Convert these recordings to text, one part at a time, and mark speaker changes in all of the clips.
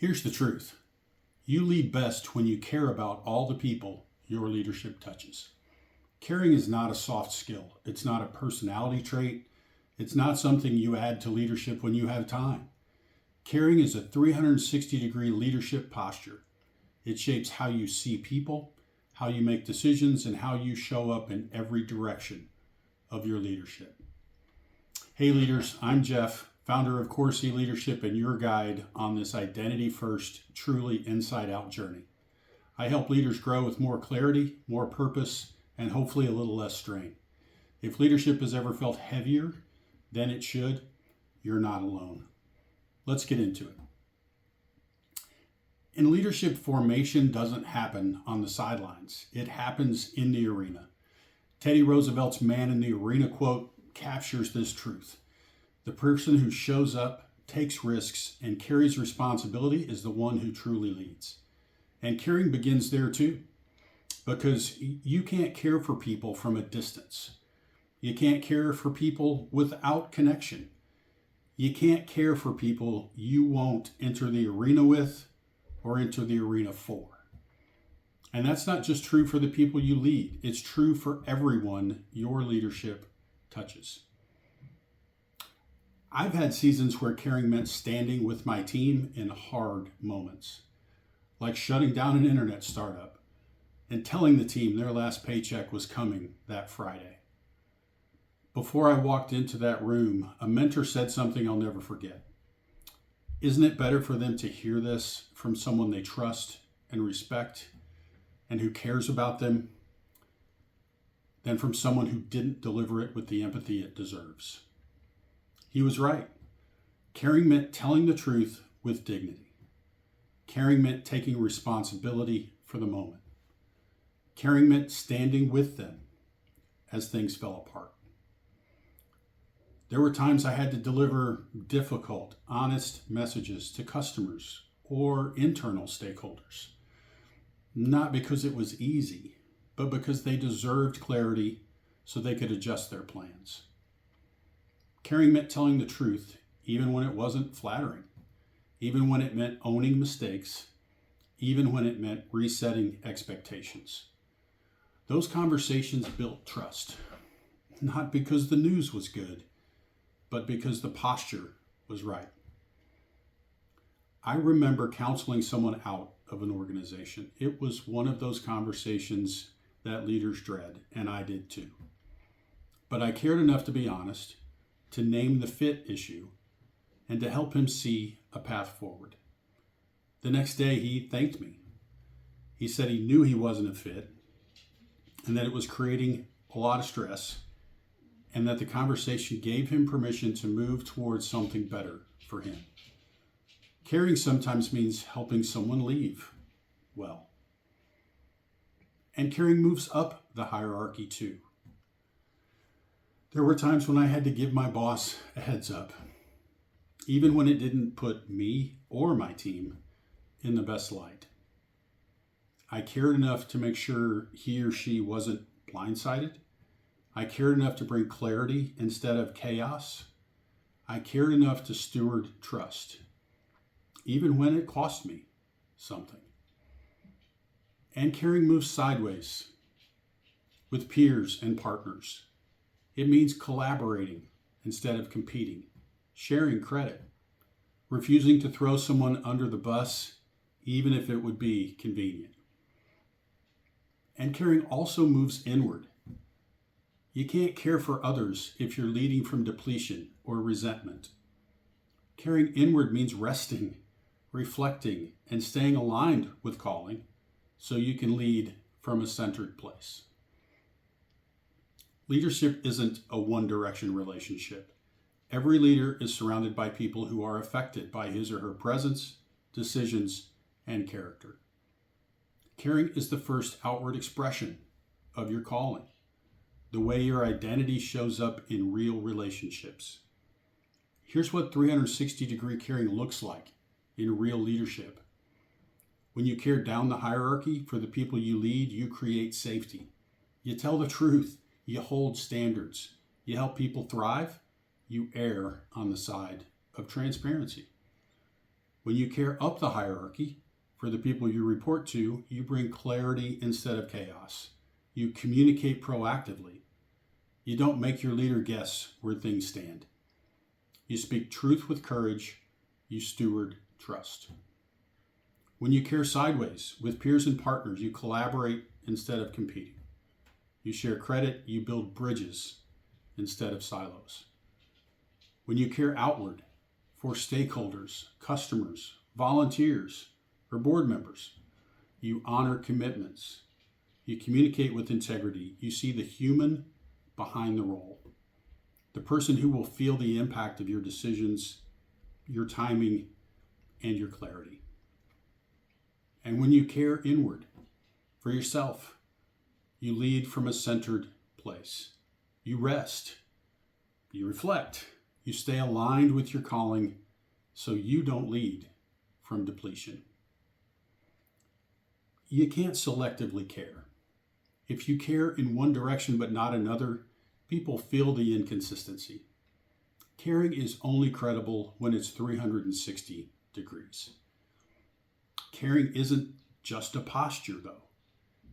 Speaker 1: Here's the truth. You lead best when you care about all the people your leadership touches. Caring is not a soft skill. It's not a personality trait. It's not something you add to leadership when you have time. Caring is a 360-degree leadership posture. It shapes how you see people, how you make decisions, and how you show up in every direction of your leadership. Hey leaders, I'm Jeff, founder of CoreC Leadership and your guide on this identity-first, truly inside-out journey. I help leaders grow with more clarity, more purpose, and hopefully a little less strain. If leadership has ever felt heavier than it should, you're not alone. Let's get into it. And leadership formation doesn't happen on the sidelines. It happens in the arena. Teddy Roosevelt's "man in the arena" quote captures this truth. The person who shows up, takes risks, and carries responsibility is the one who truly leads. And caring begins there too, because you can't care for people from a distance. You can't care for people without connection. You can't care for people you won't enter the arena with or enter the arena for. And that's not just true for the people you lead. It's true for everyone your leadership touches. I've had seasons where caring meant standing with my team in hard moments, like shutting down an internet startup and telling the team their last paycheck was coming that Friday. Before I walked into that room, a mentor said something I'll never forget. Isn't it better for them to hear this from someone they trust and respect and who cares about them than from someone who didn't deliver it with the empathy it deserves? He was right. Caring meant telling the truth with dignity. Caring meant taking responsibility for the moment. Caring meant standing with them as things fell apart. There were times I had to deliver difficult, honest messages to customers or internal stakeholders, not because it was easy, but because they deserved clarity so they could adjust their plans. Caring meant telling the truth, even when it wasn't flattering, even when it meant owning mistakes, even when it meant resetting expectations. Those conversations built trust, not because the news was good, but because the posture was right. I remember counseling someone out of an organization. It was one of those conversations that leaders dread, and I did too. But I cared enough to be honest, to name the fit issue, and to help him see a path forward. The next day, he thanked me. He said he knew he wasn't a fit, and that it was creating a lot of stress, and that the conversation gave him permission to move towards something better for him. Caring sometimes means helping someone leave well. And caring moves up the hierarchy too. There were times when I had to give my boss a heads up, even when it didn't put me or my team in the best light. I cared enough to make sure he or she wasn't blindsided. I cared enough to bring clarity instead of chaos. I cared enough to steward trust, even when it cost me something. And caring moves sideways with peers and partners. It means collaborating instead of competing, sharing credit, refusing to throw someone under the bus, even if it would be convenient. And caring also moves inward. You can't care for others if you're leading from depletion or resentment. Caring inward means resting, reflecting, and staying aligned with calling so you can lead from a centered place. Leadership isn't a one-direction relationship. Every leader is surrounded by people who are affected by his or her presence, decisions, and character. Caring is the first outward expression of your calling, the way your identity shows up in real relationships. Here's what 360-degree caring looks like in real leadership. When you care down the hierarchy for the people you lead, you create safety. You tell the truth. You hold standards. You help people thrive. You err on the side of transparency. When you care up the hierarchy for the people you report to, you bring clarity instead of chaos. You communicate proactively. You don't make your leader guess where things stand. You speak truth with courage. You steward trust. When you care sideways with peers and partners, you collaborate instead of competing. You share credit. You build bridges instead of silos. When you care outward for stakeholders, customers, volunteers, or board members, you honor commitments. You communicate with integrity. You see the human behind the role, the person who will feel the impact of your decisions, your timing, and your clarity. And when you care inward for yourself, you lead from a centered place. You rest. You reflect. You stay aligned with your calling so you don't lead from depletion. You can't selectively care. If you care in one direction but not another, people feel the inconsistency. Caring is only credible when it's 360 degrees. Caring isn't just a posture, though.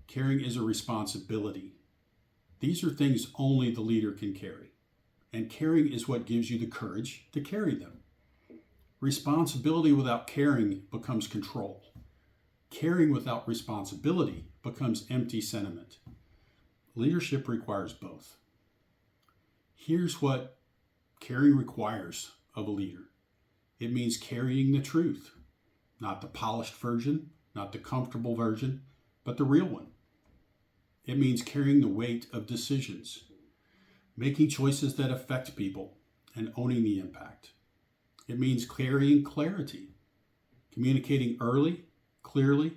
Speaker 1: Caring is a responsibility. These are things only the leader can carry. And caring is what gives you the courage to carry them. Responsibility without caring becomes control. Caring without responsibility becomes empty sentiment. Leadership requires both. Here's what caring requires of a leader. It means carrying the truth, not the polished version, not the comfortable version, but the real one. It means carrying the weight of decisions, making choices that affect people, and owning the impact. It means carrying clarity, communicating early, clearly,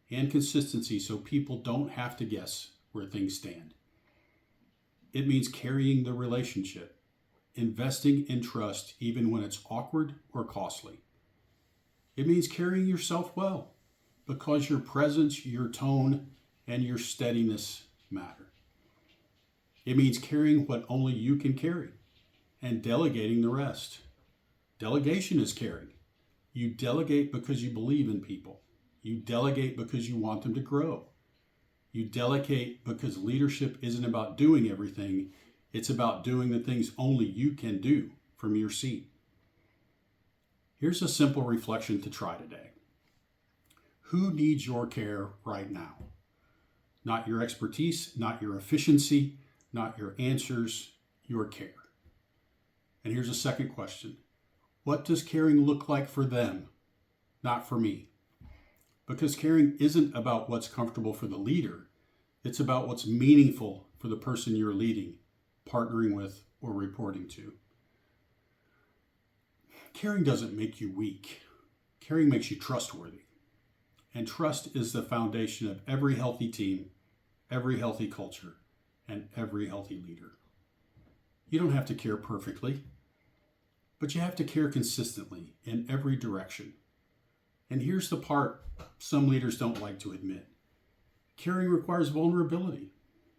Speaker 1: and consistency so people don't have to guess where things stand. It means carrying the relationship, investing in trust even when it's awkward or costly. It means carrying yourself well because your presence, your tone, and your steadiness matter. It means carrying what only you can carry and delegating the rest. Delegation is caring. You delegate because you believe in people. You delegate because you want them to grow. You delegate because leadership isn't about doing everything. It's about doing the things only you can do from your seat. Here's a simple reflection to try today. Who needs your care right now? Not your expertise, not your efficiency, not your answers, your care. And here's a second question. What does caring look like for them, not for me? Because caring isn't about what's comfortable for the leader. It's about what's meaningful for the person you're leading, partnering with, or reporting to. Caring doesn't make you weak. Caring makes you trustworthy. And trust is the foundation of every healthy team, every healthy culture, and every healthy leader. You don't have to care perfectly, but you have to care consistently in every direction. And here's the part some leaders don't like to admit. Caring requires vulnerability,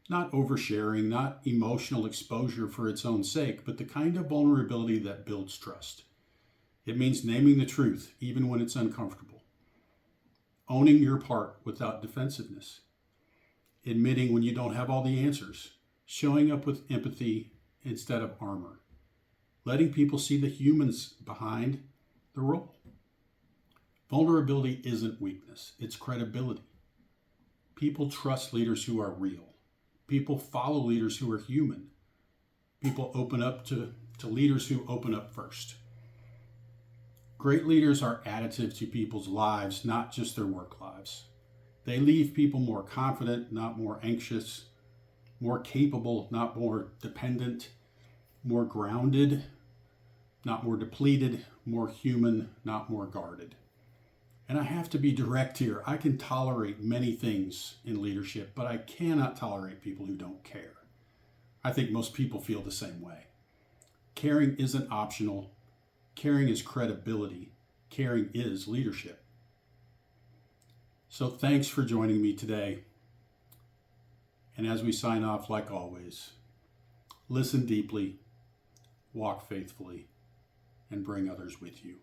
Speaker 1: not oversharing, not emotional exposure for its own sake, but the kind of vulnerability that builds trust. It means naming the truth, even when it's uncomfortable. Owning your part without defensiveness. Admitting when you don't have all the answers. Showing up with empathy instead of armor. Letting people see the humans behind the role. Vulnerability isn't weakness, it's credibility. People trust leaders who are real. People follow leaders who are human. People open up to leaders who open up first. Great leaders are additive to people's lives, not just their work lives. They leave people more confident, not more anxious, more capable, not more dependent, more grounded, not more depleted, more human, not more guarded. And I have to be direct here. I can tolerate many things in leadership, but I cannot tolerate people who don't care. I think most people feel the same way. Caring isn't optional. Caring is credibility. Caring is leadership. So thanks for joining me today. And as we sign off, like always, listen deeply, walk faithfully, and bring others with you.